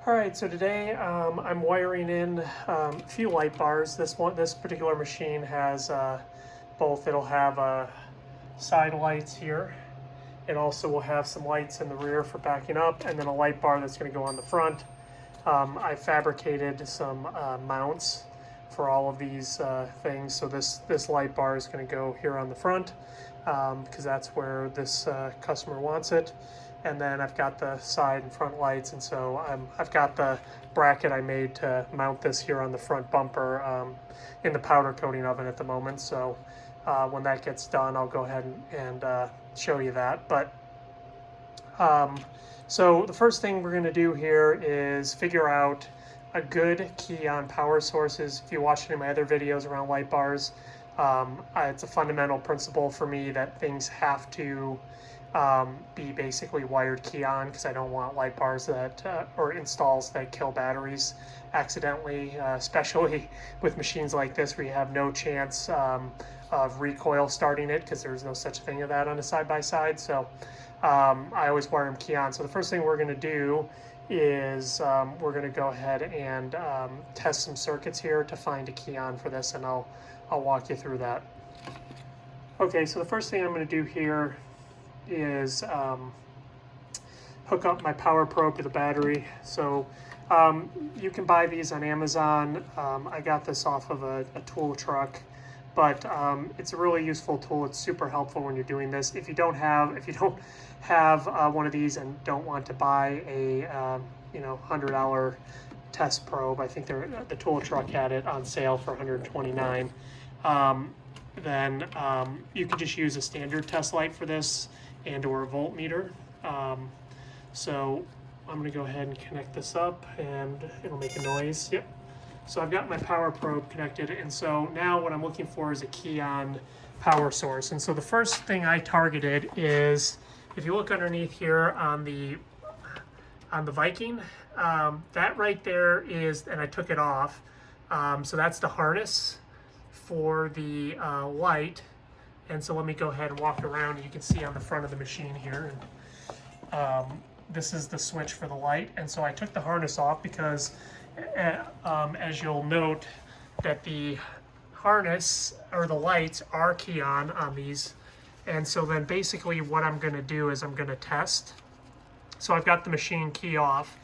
All right, so today I'm wiring in a few light bars. This particular machine has both. It'll have side lights here. It also will have some lights in the rear for backing up, and then a light bar that's going to go on the front. I fabricated some mounts for all of these things. So this light bar is going to go here on the front because that's where this customer wants it. And then I've got the side and front lights, and so I've got the bracket I made to mount this here on the front bumper in the powder coating oven at the moment. So when that gets done, I'll go ahead and show you that. But so the first thing we're going to do here is figure out a good key on power sources. If you watch any of my other videos around light bars, it's a fundamental principle for me that things have to be basically wired key on, because I don't want light bars that or installs that kill batteries accidentally, especially with machines like this where you have no chance of recoil starting it, because there's no such thing as that on a side-by-side. So I always wire them key on. So the first thing we're going to do is we're going to go ahead and test some circuits here to find a key on for this, and I'll walk you through that. Okay, so the first thing I'm going to do here is hook up my power probe to the battery. So you can buy these on Amazon. I got this off of a tool truck, but it's a really useful tool. It's super helpful when you're doing this. If you don't have one of these and don't want to buy a $100 test probe, I think the tool truck had it on sale for $129. Then you can just use a standard test light for this and or a voltmeter. So I'm going to go ahead and connect this up, and it'll make a noise. Yep. So I've got my power probe connected, and so now what I'm looking for is a key on power source. And so the first thing I targeted is, if you look underneath here on the Viking, that right there is, and I took it off, so that's the harness for the light. And so let me go ahead and walk around. You can see on the front of the machine here, and this is the switch for the light. And so I took the harness off because as you'll note that the harness or the lights are key on these. And so then basically what I'm going to do is I'm going to test. So I've got the machine key off,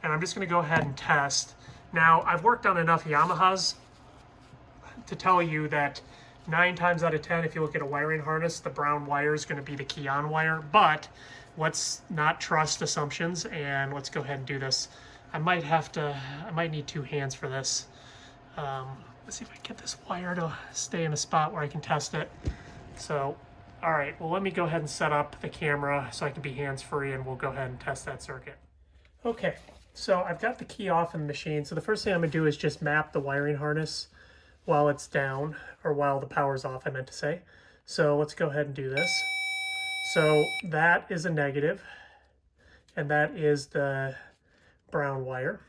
and I'm just going to go ahead and test. Now, I've worked on enough Yamahas to tell you that 9 times out of 10, if you look at a wiring harness, the brown wire is going to be the key on wire. But let's not trust assumptions, and let's go ahead and do this. I might need 2 hands for this. Let's see if I can get this wire to stay in a spot where I can test it. So, all right, well, let me go ahead and set up the camera so I can be hands-free, and we'll go ahead and test that circuit. Okay, so I've got the key off in the machine. So the first thing I'm going to do is just map the wiring harness while it's down, or while the power's off, I meant to say. So let's go ahead and do this. So that is a negative, and that is the brown wire.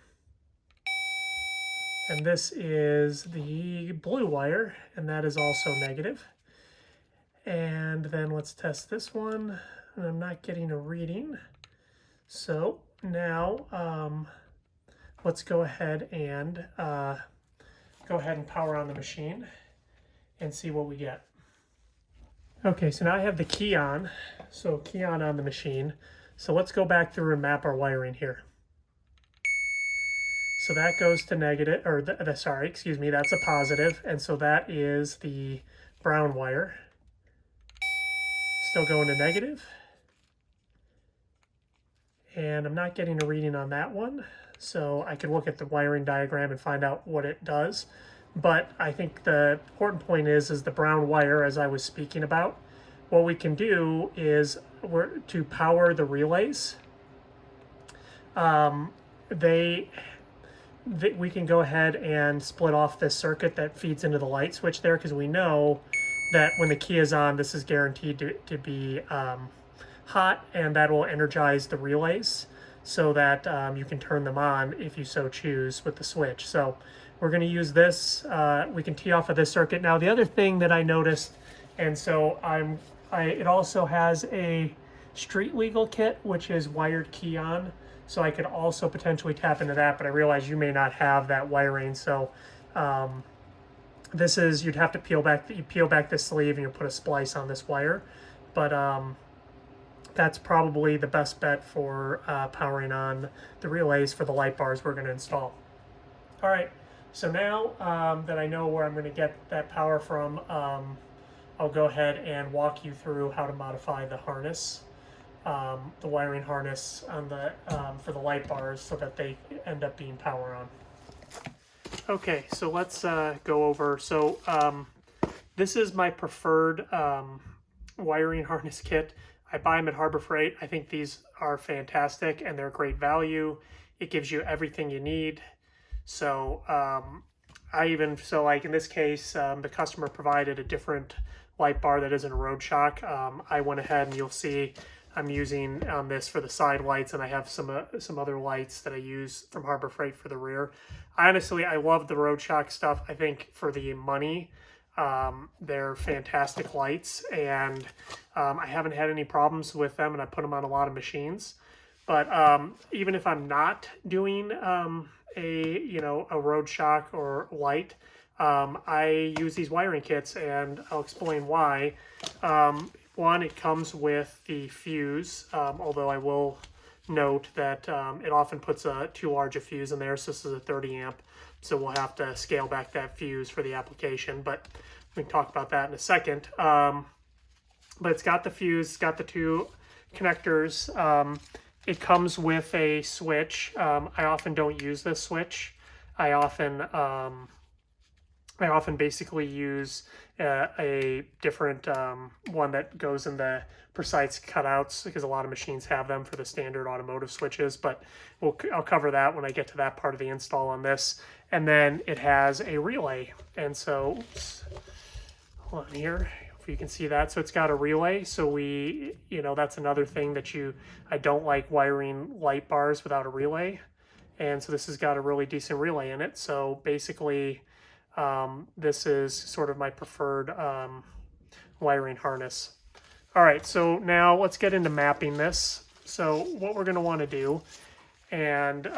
And this is the blue wire, and that is also negative. And then let's test this one, and I'm not getting a reading. So now let's go ahead and power on the machine and see what we get. Okay, so now I have the key on, so key on the machine. So let's go back through and map our wiring here. So that goes to negative, or sorry, excuse me, that's a positive, and so that is the brown wire. Still going to negative. And I'm not getting a reading on that one, so I could look at the wiring diagram and find out what it does. But I think the important point is the brown wire, as I was speaking about. What we can do is to power the relays. We can go ahead and split off this circuit that feeds into the light switch there, because we know that when the key is on, this is guaranteed to be hot, and that will energize the relays so that you can turn them on if you so choose with the switch. So we're going to use this. We can tee off of this circuit. Now, the other thing that I noticed, and so it also has a street legal kit, which is wired key on. So I could also potentially tap into that, but I realize you may not have that wiring. So this is, you'd have to peel back this sleeve and you put a splice on this wire. But that's probably the best bet for powering on the relays for the light bars we're going to install. All right, so now that I know where I'm going to get that power from, I'll go ahead and walk you through how to modify the harness, the wiring harness on the for the light bars so that they end up being power on. Okay, so let's go over. So this is my preferred wiring harness kit. I buy them at Harbor Freight. I think these are fantastic and they're great value. It gives you everything you need. So so like in this case, the customer provided a different light bar that isn't a road shock. I went ahead and you'll see I'm using this for the side lights, and I have some other lights that I use from Harbor Freight for the rear. Honestly, I love the road shock stuff. I think for the money, they're fantastic lights, and I haven't had any problems with them, and I put them on a lot of machines. But even if I'm not doing a road shock or light, I use these wiring kits, and I'll explain why. One, it comes with the fuse, although I will note that it often puts too large a fuse in there, so this is a 30 amp, so we'll have to scale back that fuse for the application, but we can talk about that in a second. But it's got the fuse, it's got the two connectors. It comes with a switch. I often don't use this switch. I often basically use a different one that goes in the precise cutouts, because a lot of machines have them for the standard automotive switches, but I'll cover that when I get to that part of the install on this. And then it has a relay. And so, hold on here, if you can see that. So it's got a relay. So that's another thing that I don't like wiring light bars without a relay. And so this has got a really decent relay in it. So basically, this is sort of my preferred wiring harness. All right, so now let's get into mapping this. So what we're going to want to do, and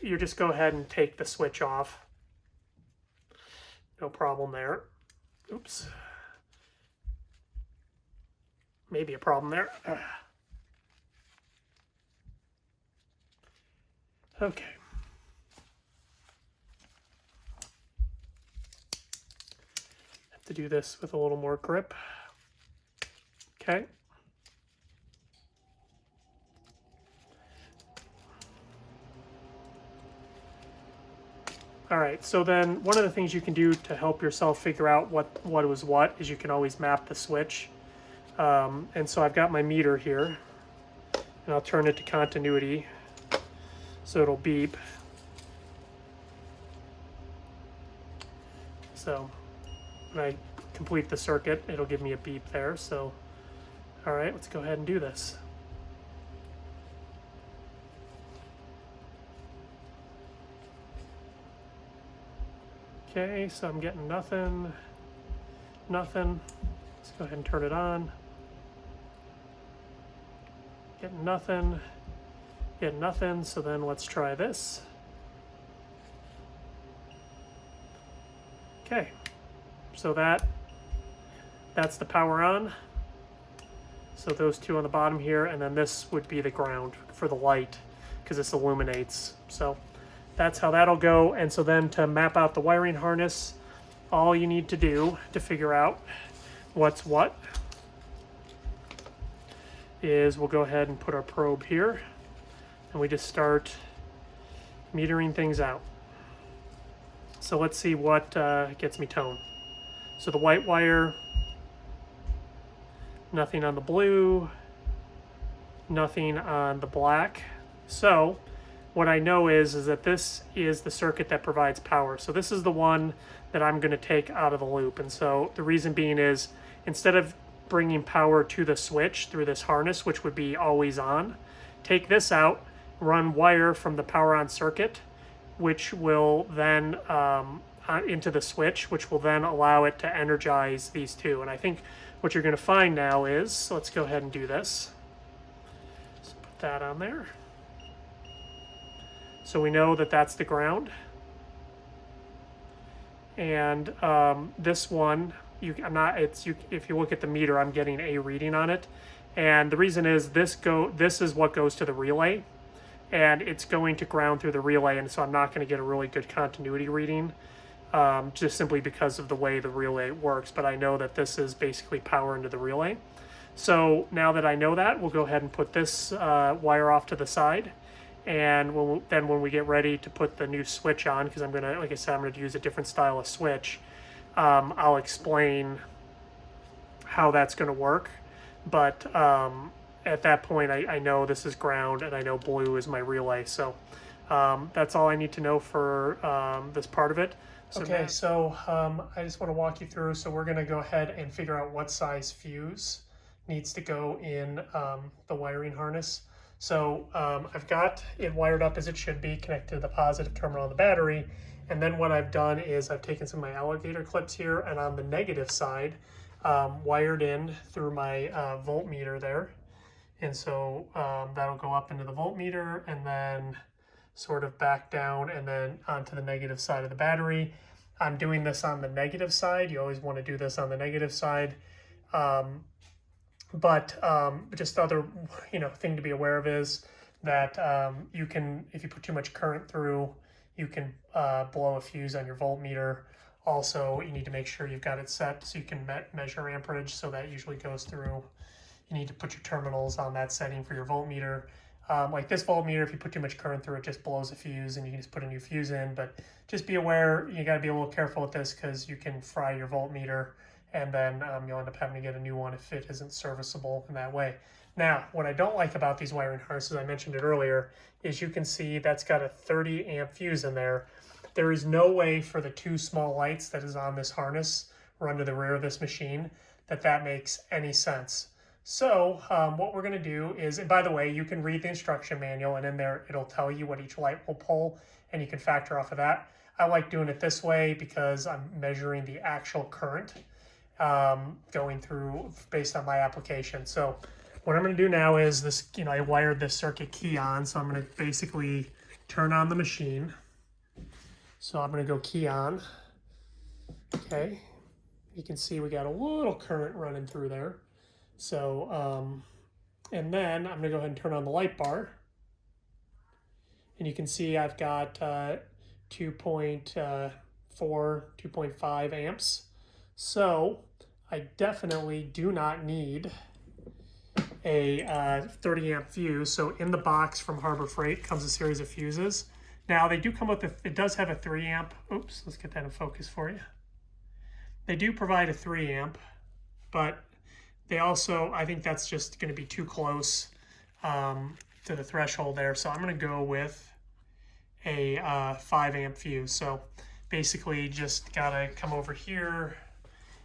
you just go ahead and take the switch off. No problem there. Oops. Maybe a problem there. Okay. To do this with a little more grip. Okay. All right, so then one of the things you can do to help yourself figure out what was what is you can always map the switch. And so I've got my meter here, and I'll turn it to continuity so it'll beep. So when I complete the circuit, it'll give me a beep there. So, all right, let's go ahead and do this. Okay, so I'm getting nothing. Let's go ahead and turn it on. Getting nothing. So then let's try this. Okay. So that's the power on. So those two on the bottom here, and then this would be the ground for the light, because this illuminates. So that's how that'll go. And so then to map out the wiring harness, all you need to do to figure out what's what is we'll go ahead and put our probe here, and we just start metering things out. So let's see what gets me tone. So the white wire, nothing on the blue, nothing on the black. So what I know is that this is the circuit that provides power. So this is the one that I'm going to take out of the loop. And so the reason being is, instead of bringing power to the switch through this harness, which would be always on, take this out, run wire from the power on circuit, which will then into the switch, which will then allow it to energize these two. And I think what you're going to find now is, so let's go ahead and do this. So put that on there. So we know that that's the ground. And this one, if you look at the meter, I'm getting a reading on it. And the reason is this is what goes to the relay, and it's going to ground through the relay, and so I'm not going to get a really good continuity reading, just simply because of the way the relay works. But I know that this is basically power into the relay. So now that I know that, we'll go ahead and put this wire off to the side. And when we get ready to put the new switch on, because I'm gonna, like I said, I'm gonna use a different style of switch, I'll explain how that's gonna work. But at that point, I know this is ground, and I know blue is my relay. So that's all I need to know for this part of it. So okay, so I just want to walk you through. So we're gonna go ahead and figure out what size fuse needs to go in the wiring harness. So I've got it wired up as it should be, connected to the positive terminal on the battery. And then what I've done is I've taken some of my alligator clips here, and on the negative side, wired in through my voltmeter there. And so that'll go up into the voltmeter and then sort of back down and then onto the negative side of the battery. I'm doing this on the negative side. You always want to do this on the negative side. But just other, thing to be aware of is that you can, if you put too much current through, you can blow a fuse on your voltmeter. Also, you need to make sure you've got it set so you can measure amperage. So that usually goes through. You need to put your terminals on that setting for your voltmeter. Like this voltmeter, if you put too much current through it, just blows a fuse, and you can just put a new fuse in. But just be aware, you got to be a little careful with this, because you can fry your voltmeter, and then you'll end up having to get a new one if it isn't serviceable in that way. Now, what I don't like about these wiring harnesses, I mentioned it earlier, is you can see that's got a 30 amp fuse in there. There is no way for the two small lights that is on this harness run to the rear of this machine that makes any sense. So what we're going to do is, and by the way, you can read the instruction manual, and in there it'll tell you what each light will pull, and you can factor off of that. I like doing it this way because I'm measuring the actual current going through based on my application. So what I'm going to do now is this, I wired this circuit key on, so I'm going to basically turn on the machine. So I'm going to go key on. Okay, you can see we got a little current running through there. So, and then I'm gonna go ahead and turn on the light bar. And you can see I've got 2.4, 2.5 amps. So I definitely do not need a 30 amp fuse. So in the box from Harbor Freight comes a series of fuses. Now they do come with, it does have a 3 amp. Oops, let's get that in focus for you. They do provide a 3 amp, but they also, I think that's just going to be too close to the threshold there. So I'm going to go with a 5 amp fuse. So basically just got to come over here,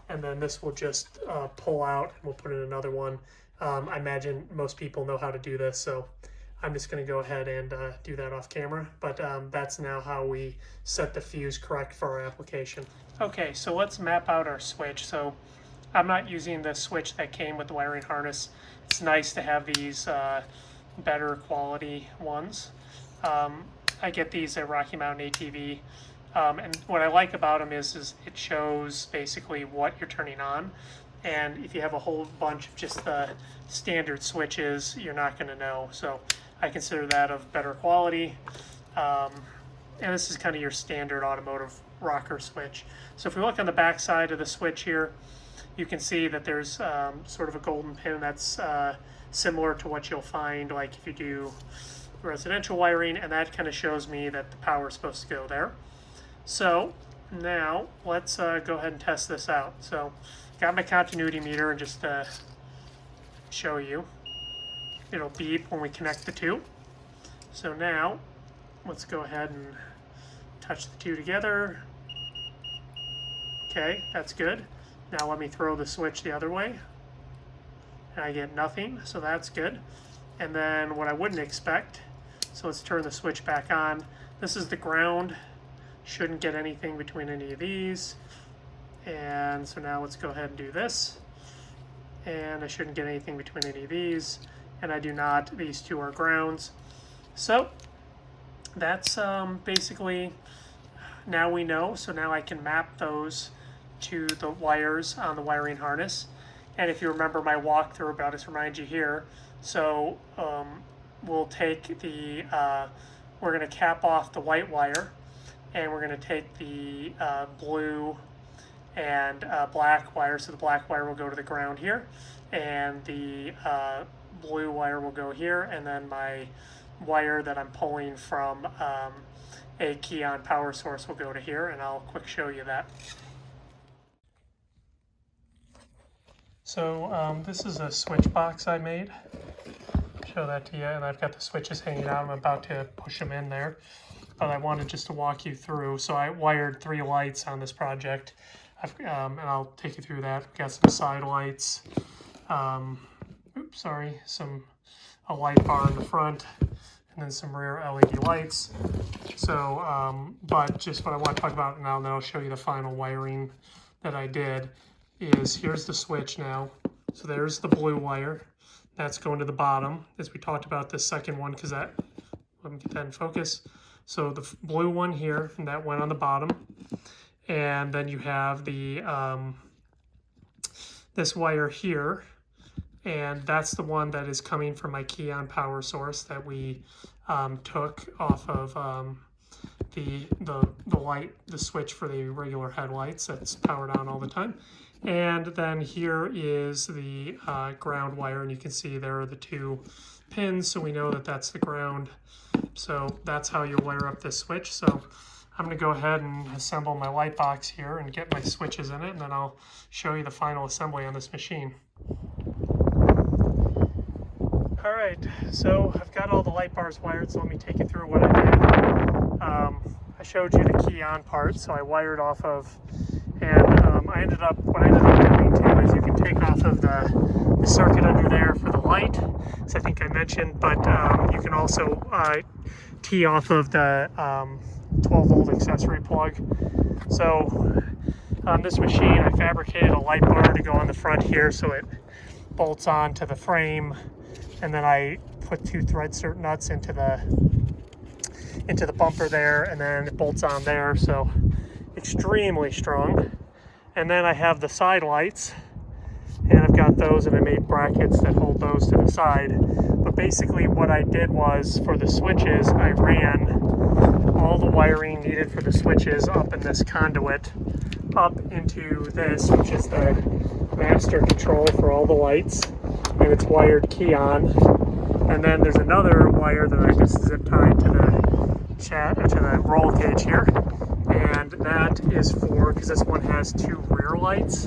and then this will just pull out, and we'll put in another one. I imagine most people know how to do this, so I'm just going to go ahead and do that off camera. But that's now how we set the fuse correct for our application. Okay, so let's map out our switch. So I'm not using the switch that came with the wiring harness. It's nice to have these better quality ones. I get these at Rocky Mountain ATV. And what I like about them is it shows basically what you're turning on. And if you have a whole bunch of just the standard switches, you're not going to know. So I consider that of better quality. And this is kind of your standard automotive rocker switch. So if we look on the back side of the switch here, you can see that there's sort of a golden pin that's similar to what you'll find like if you do residential wiring, and that kind of shows me that the power is supposed to go there. So now let's go ahead and test this out. So got my continuity meter, and just to show you, it'll beep when we connect the two. So now let's go ahead and touch the two together. Okay, that's good. Now let me throw the switch the other way, and I get nothing, so that's good. And then what I wouldn't expect, so let's turn the switch back on. This is the ground, shouldn't get anything between any of these. And so now let's go ahead and do this, and I shouldn't get anything between any of these. and I do not. These two are grounds. So that's basically, now we know. So now I can map those to the wires on the wiring harness. And if you remember my walkthrough, I'll just remind you here. So we'll take the, we're going to cap off the white wire, and we're going to take the blue and black wire. So the black wire will go to the ground here, and the blue wire will go here, and then my wire that I'm pulling from a key-on power source will go to here, and I'll quick show you that. So this is a switch box I made. Show that to you, and I've got the switches hanging out. I'm about to push them in there, but I wanted just to walk you through. So I wired 3 lights on this project, and I'll take you through that. I've got some side lights, a light bar in the front, and then some rear LED lights. So, but just what I want to talk about now, and then I'll show you the final wiring that I did, is here's the switch now. So there's the blue wire. That's going to the bottom, as we talked about this second one, because that, let me get that in focus. So the blue one here, and that went on the bottom. And then you have the this wire here, and that's the one that is coming from my key-on power source that we took off of the light, the switch for the regular headlights that's powered on all the time. And then here is the ground wire, and you can see there are the 2 pins, so we know that that's the ground. So that's how you wire up this switch. So I'm going to go ahead and assemble my light box here and get my switches in it, and then I'll show you the final assembly on this machine. All right, so I've got all the light bars wired, so let me take you through what I did. I showed you the key-on part, so I wired off of, and what I ended up doing too is you can take off of the circuit under there for the light, as I think I mentioned, but you can also tee off of the 12-volt accessory plug. So on this machine, I fabricated a light bar to go on the front here, so it bolts on to the frame, and then I put 2 thread cert nuts into the bumper there, and then it bolts on there, so extremely strong. And then I have the side lights, and I've got those, and I made brackets that hold those to the side. But basically what I did was, for the switches, I ran all the wiring needed for the switches up in this conduit, up into this, which is the master control for all the lights, and it's wired key on. And then there's another wire that I just zip tied to the roll cage here, and that is for, because this one has 2 rear lights,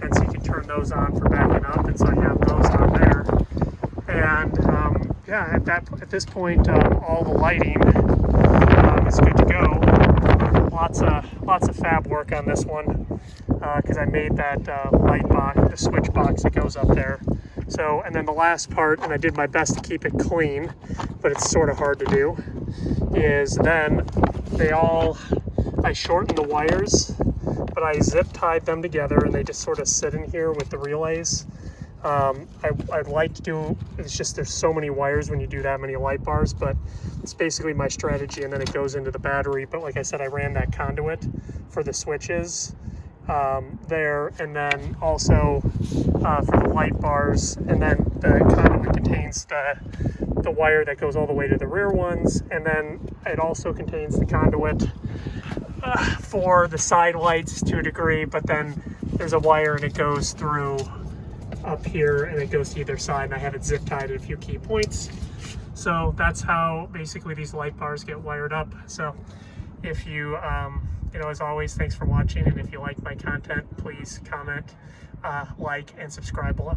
and so you can turn those on for backing up, and so I have those on there. And yeah, at this point, all the lighting is good to go. Lots of fab work on this one, because I made that light box, the switch box that goes up there. So, and then the last part, and I did my best to keep it clean, but it's sort of hard to do, is then I shortened the wires, but I zip tied them together, and they just sort of sit in here with the relays. I'd like to do, it's just there's so many wires when you do that many light bars, but it's basically my strategy, and then it goes into the battery. But like I said, I ran that conduit for the switches there, and then also for the light bars, and then the conduit contains the wire that goes all the way to the rear ones, and then it also contains the conduit for the side lights to a degree, but then there's a wire and it goes through up here and it goes to either side, and I have it zip tied at a few key points. So that's how basically these light bars get wired up. So if you as always, thanks for watching, and if you like my content, please comment, like, and subscribe below.